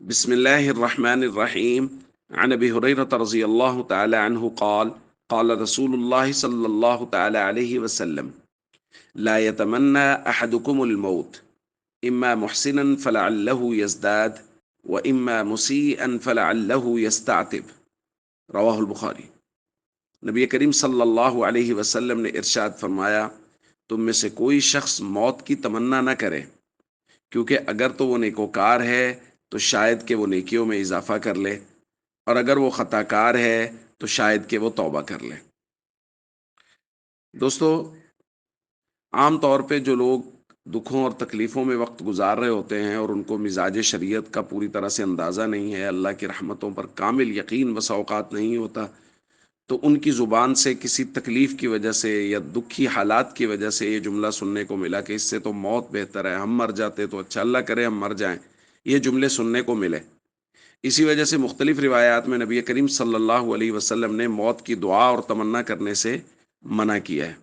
بسم الله الرحمن الرحيم. عن أبي هريرة رضي الله تعالى عنه قال قال رسول الله صلى الله تعالى عليه وسلم: لا يتمنى أحدكم الموت، إما محسنا فلعله يزداد، وإما مسيئا فلعله يستعتب. رواہ البخاری۔ نبی کریم صلی اللہ علیہ وسلم نے ارشاد فرمایا، تم میں سے کوئی شخص موت کی تمنا نہ کرے، کیونکہ اگر تو وہ نیکوکار ہے تو شاید کہ وہ نیکیوں میں اضافہ کر لے، اور اگر وہ خطا کار ہے تو شاید کہ وہ توبہ کر لے۔ دوستو، عام طور پہ جو لوگ دکھوں اور تکلیفوں میں وقت گزار رہے ہوتے ہیں اور ان کو مزاج شریعت کا پوری طرح سے اندازہ نہیں ہے، اللہ کی رحمتوں پر کامل یقین بسا اوقات نہیں ہوتا، تو ان کی زبان سے کسی تکلیف کی وجہ سے یا دکھی حالات کی وجہ سے یہ جملہ سننے کو ملا کہ اس سے تو موت بہتر ہے، ہم مر جاتے تو اچھا، اللہ کرے ہم مر جائیں، یہ جملے سننے کو ملے۔ اسی وجہ سے مختلف روایات میں نبی کریم صلی اللہ علیہ وسلم نے موت کی دعا اور تمنا کرنے سے منع کیا ہے۔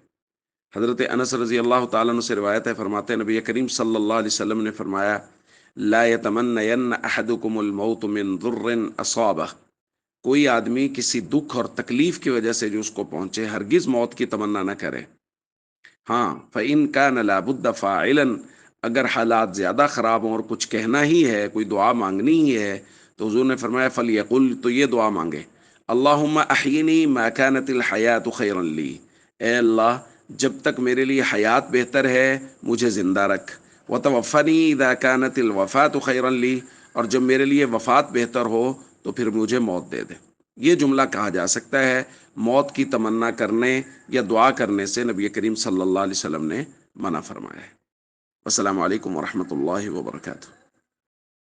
حضرت انس رضی اللہ تعالیٰ عنہ سے روایت ہے، فرماتے ہیں نبی کریم صلی اللہ علیہ وسلم نے فرمایا: لا يتمنین احدکم الموت من ضر اصابہ، کوئی آدمی کسی دکھ اور تکلیف کی وجہ سے جو اس کو پہنچے ہرگز موت کی تمنا نہ کرے۔ ہاں، فإن كان لابد فاعلا، اگر حالات زیادہ خراب ہوں اور کچھ کہنا ہی ہے، کوئی دعا مانگنی ہی ہے، تو حضور نے فرمایا فلیقل، تو یہ دعا مانگے: اللہم احینی ما كانت الحیات خیرا لی، اے اللہ جب تک میرے لیے حیات بہتر ہے مجھے زندہ رکھ، وتوفنی اذا كانت الوفات خیرا لی، اور جب میرے لیے وفات بہتر ہو تو پھر مجھے موت دے دے۔ یہ جملہ کہا جا سکتا ہے۔ موت کی تمنا کرنے یا دعا کرنے سے نبی کریم صلی اللہ علیہ وسلم نے منع فرمایا ہے۔ السلام علیکم ورحمۃ اللہ وبرکاتہ۔